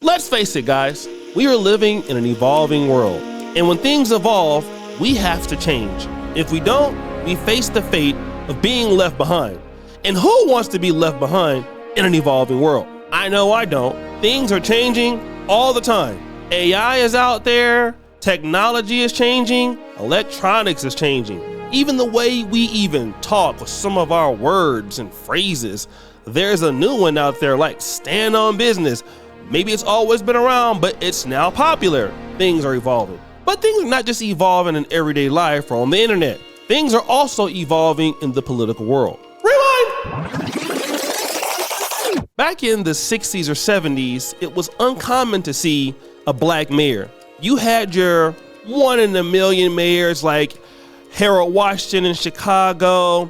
Let's face it, guys, we are living in an evolving world. And when things evolve, we have to change. If we don't, we face the fate of being left behind. And who wants to be left behind in an evolving world? I know I don't. Things are changing all the time. AI is out there, technology is changing, electronics is changing. Even the way we even talk with some of our words and phrases. There's a new one out there like stand on business. Maybe it's always been around, but it's now popular. Things are evolving. But things are not just evolving in everyday life or on the internet. Things are also evolving in the political world. Rewind! Back in the 60s or 70s, it was uncommon to see a black mayor. You had your one in a million mayors like Harold Washington in Chicago,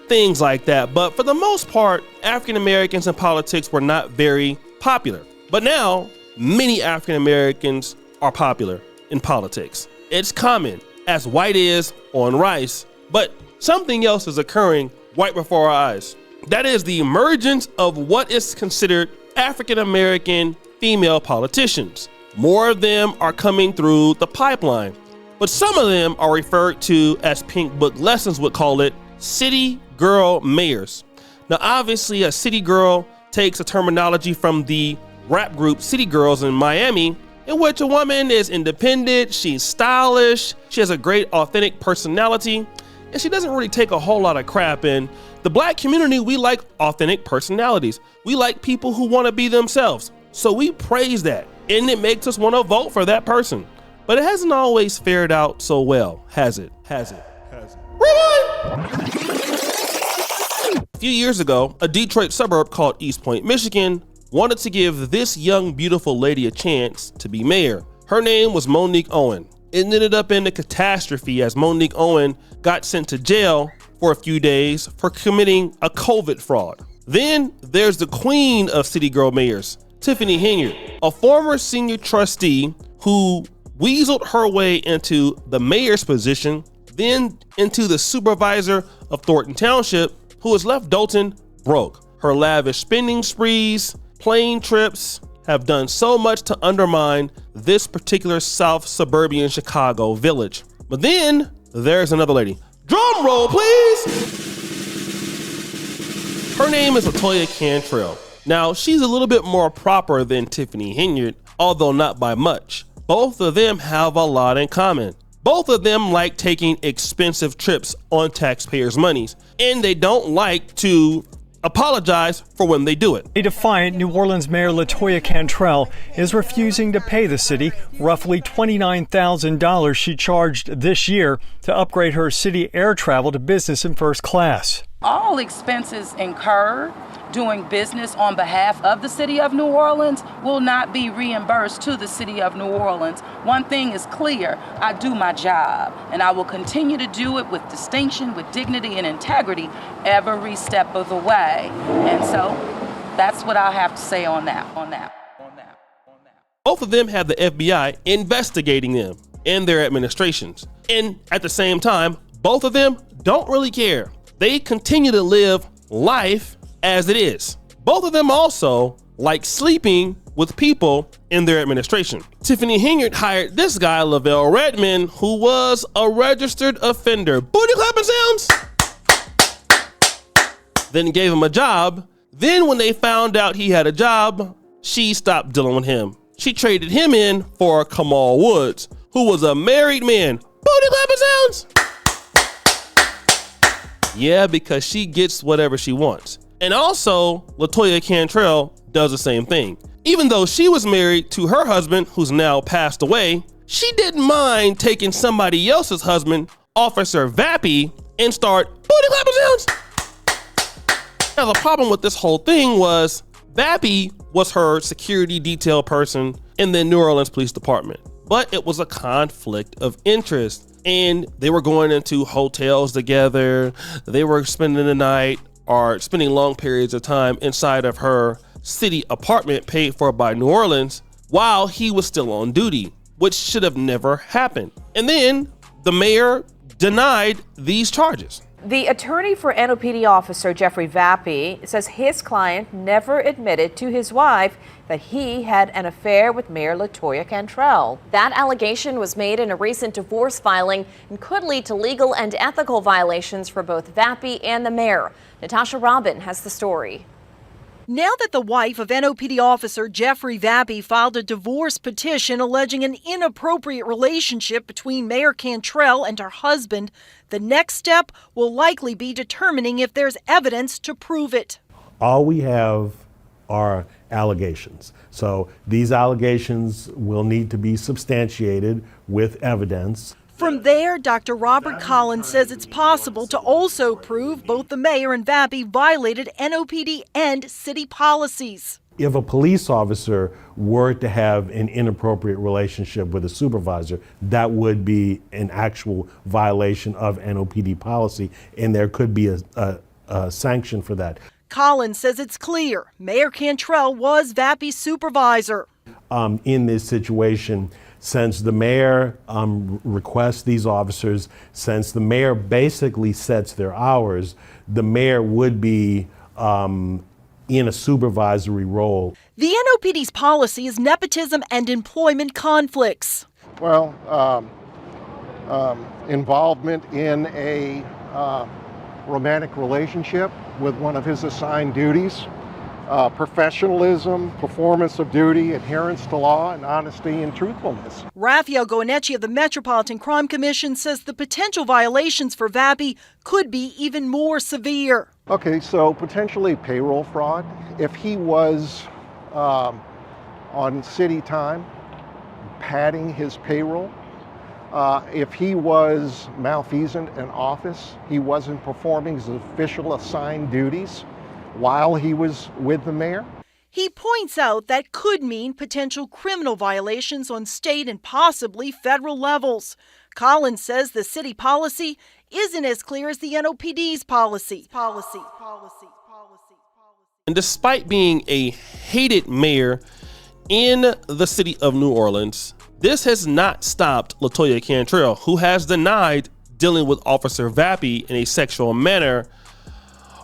things like that. But for the most part, African Americans in politics were not very popular. But now, many African Americans are popular in politics. It's common, as white is on rice, but something else is occurring right before our eyes. That is the emergence of what is considered African American female politicians. More of them are coming through the pipeline, but some of them are referred to, as Pink Book Lessons would call it, city girl mayors. Now, obviously, a city girl takes a terminology from the rap group City Girls in Miami, in which a woman is independent, she's stylish, she has a great authentic personality, and she doesn't really take a whole lot of crap. In the black community, we like authentic personalities. We like people who want to be themselves. So we praise that, and it makes us want to vote for that person. But it hasn't always fared out so well, has it? Rewind! A few years ago, a Detroit suburb called East Point, Michigan, wanted to give this young, beautiful lady a chance to be mayor. Her name was Monique Owen. It ended up in a catastrophe as Monique Owen got sent to jail for a few days for committing a COVID fraud. Then there's the queen of city girl mayors, Tiffany Henyard, a former senior trustee who weaseled her way into the mayor's position, then into the supervisor of Thornton Township, who has left Dalton broke. Her lavish spending sprees, plane trips have done so much to undermine this particular South suburban Chicago village. But then there's another lady. Drum roll, please. Her name is Latoya Cantrell. Now, she's a little bit more proper than Tiffany Henyard, although not by much. Both of them have a lot in common. Both of them like taking expensive trips on taxpayers' monies, and they don't like to apologize for when they do it. A defiant New Orleans Mayor Latoya Cantrell is refusing to pay the city roughly $29,000 she charged this year to upgrade her city air travel to business and first class. All expenses incurred doing business on behalf of the city of New Orleans will not be reimbursed to the city of New Orleans. One thing is clear, I do my job, and I will continue to do it with distinction, with dignity and integrity every step of the way. And so that's what I have to say on that. Both of them have the FBI investigating them and their administrations. And at the same time, both of them don't really care. They continue to live life as it is. Both of them also like sleeping with people in their administration. Tiffany Henyard hired this guy, Lavelle Redmond, who was a registered offender. Booty clapping sounds. Then gave him a job. Then when they found out he had a job, she stopped dealing with him. She traded him in for Kamal Woods, who was a married man. Booty clapping sounds. Yeah, because she gets whatever she wants. And also, Latoya Cantrell does the same thing. Even though she was married to her husband, who's now passed away, she didn't mind taking somebody else's husband, Officer Vappie, and start booty clapping sounds. Now, the problem with this whole thing was Vappie was her security detail person in the New Orleans Police Department. But it was a conflict of interest. And they were going into hotels together. They were spending the night or spending long periods of time inside of her city apartment paid for by New Orleans while he was still on duty, which should have never happened. And then the mayor denied these charges. The attorney for NOPD officer Jeffrey Vappie says his client never admitted to his wife that he had an affair with Mayor Latoya Cantrell. That allegation was made in a recent divorce filing and could lead to legal and ethical violations for both Vappie and the mayor. Natasha Robin has the story. Now that the wife of NOPD officer Jeffrey Vappie filed a divorce petition alleging an inappropriate relationship between Mayor Cantrell and her husband, the next step will likely be determining if there's evidence to prove it. All we have are allegations. So these allegations will need to be substantiated with evidence. From there, Dr. Robert Collins says it's possible to also prove both the mayor and Vappie violated NOPD and city policies. If a police officer were to have an inappropriate relationship with a supervisor, that would be an actual violation of NOPD policy, and there could be a sanction for that. Collins says it's clear Mayor Cantrell was Vappie's supervisor. In this situation, since the mayor requests these officers, since the mayor basically sets their hours, the mayor would be in a supervisory role. The NOPD's policy is nepotism and employment conflicts. Well, involvement in a romantic relationship with one of his assigned duties, professionalism, performance of duty, adherence to law, and honesty and truthfulness. Raphael Goeneche of the Metropolitan Crime Commission says the potential violations for Vappie could be even more severe. Okay, so potentially payroll fraud. If he was on city time, padding his payroll, if he was malfeasant in office, he wasn't performing his official assigned duties while he was with the mayor. He points out that could mean potential criminal violations on state and possibly federal levels. Collins says the city policy isn't as clear as the NOPD's policy. And despite being a hated mayor in the city of New Orleans, this has not stopped Latoya Cantrell, who has denied dealing with Officer Vappie in a sexual manner,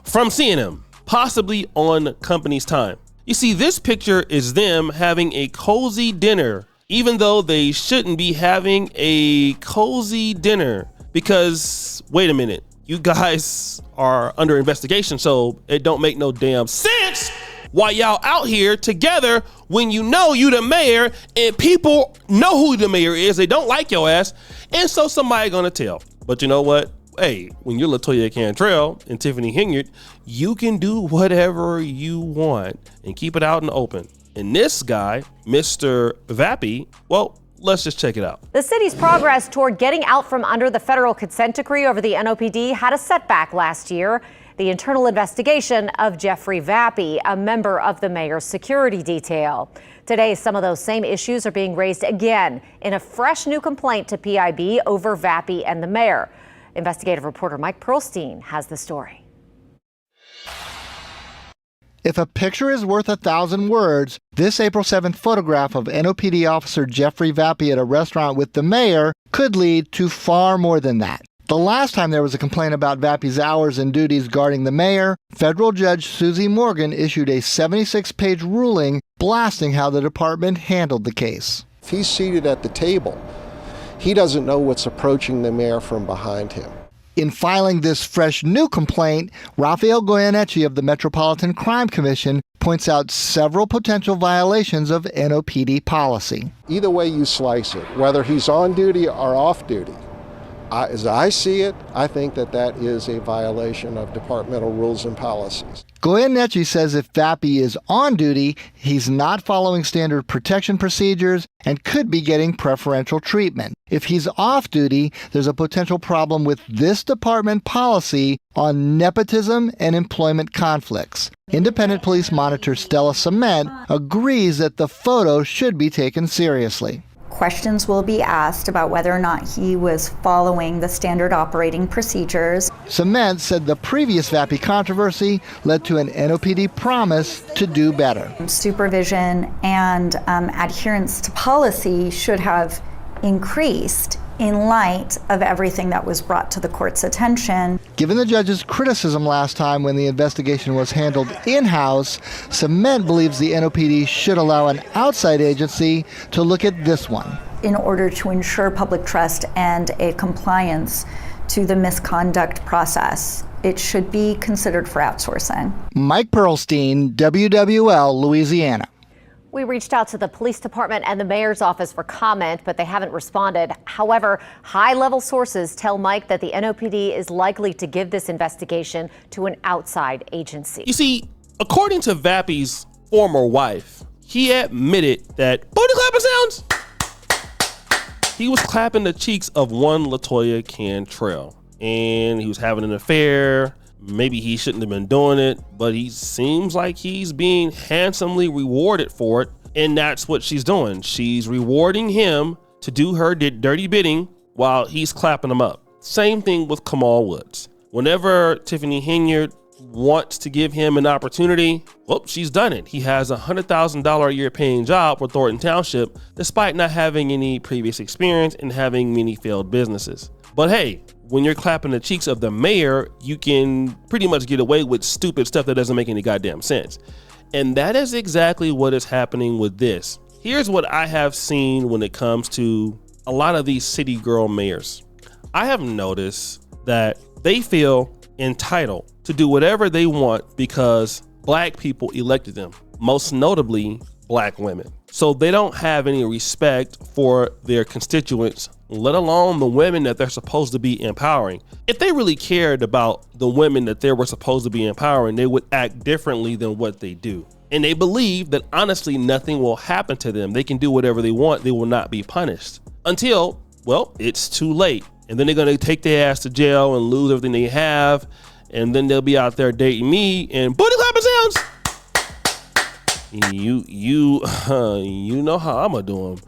from seeing him, possibly on company's time. You see, this picture is them having a cozy dinner, even though they shouldn't be having a cozy dinner, because wait a minute, you guys are under investigation, so it don't make no damn sense why y'all out here together when you know you the mayor and people know who the mayor is. They don't like your ass, and so somebody gonna tell. But you know what? Hey, when you're Latoya Cantrell and Tiffany Henyard, you can do whatever you want and keep it out in the open. And this guy, Mr. Vappie, well, let's just check it out. The city's progress toward getting out from under the federal consent decree over the NOPD had a setback last year. The internal investigation of Jeffrey Vappie, a member of the mayor's security detail. Today, some of those same issues are being raised again in a fresh new complaint to PIB over Vappie and the mayor. Investigative reporter Mike Pearlstein has the story. If a picture is worth 1,000 words, this April 7th photograph of NOPD officer Jeffrey Vappie at a restaurant with the mayor could lead to far more than that. The last time there was a complaint about Vappie's hours and duties guarding the mayor, federal judge Susie Morgan issued a 76-page ruling blasting how the department handled the case. If he's seated at the table, he doesn't know what's approaching the mayor from behind him. In filing this fresh new complaint, Raphael Goeneche of the Metropolitan Crime Commission points out several potential violations of NOPD policy. Either way you slice it, whether he's on duty or off duty, as I see it, I think that is a violation of departmental rules and policies. Goeneche says if Vappie is on duty, he's not following standard protection procedures and could be getting preferential treatment. If he's off duty, there's a potential problem with this department policy on nepotism and employment conflicts. Independent police monitor Stella Cement agrees that the photo should be taken seriously. Questions will be asked about whether or not he was following the standard operating procedures. Cement said the previous Vappie controversy led to an NOPD promise to do better. Supervision and adherence to policy should have increased in light of everything that was brought to the court's attention. Given the judge's criticism last time when the investigation was handled in-house, Cement believes the NOPD should allow an outside agency to look at this one. In order to ensure public trust and a compliance to the misconduct process, it should be considered for outsourcing. Mike Perlstein, WWL, Louisiana. We reached out to the police department and the mayor's office for comment, but they haven't responded. However, high-level sources tell Mike that the NOPD is likely to give this investigation to an outside agency. You see, according to Vappie's former wife, he admitted that booty clapping sounds. He was clapping the cheeks of one Latoya Cantrell, and he was having an affair. Maybe he shouldn't have been doing it, but he seems like he's being handsomely rewarded for it, and that's what she's doing. She's rewarding him to do her dirty bidding while he's clapping him up. Same thing with Kamal Woods. Whenever Tiffany Henyard wants to give him an opportunity, well, she's done it. He has a $100,000 a year paying job for Thornton Township, despite not having any previous experience and having many failed businesses. But hey, when you're clapping the cheeks of the mayor, you can pretty much get away with stupid stuff that doesn't make any goddamn sense. And that is exactly what is happening with this. Here's what I have seen when it comes to a lot of these city girl mayors. I have noticed that they feel entitled to do whatever they want because black people elected them, most notably black women. So they don't have any respect for their constituents, let alone the women that they're supposed to be empowering. If they really cared about the women that they were supposed to be empowering, they would act differently than what they do. And they believe that honestly, nothing will happen to them. They can do whatever they want. They will not be punished until, well, it's too late. And then they're going to take their ass to jail and lose everything they have. And then they'll be out there dating me and booty clapping sounds. You know how I'm gonna do them.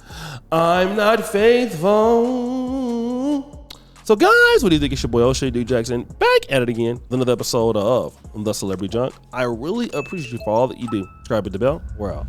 I'm not faithful. So guys, what do you think? It's your boy O'Shea D. Jackson back at it again with another episode of The Celebrity Junk. I really appreciate you for all that you do. Subscribe, hit the bell. We're out.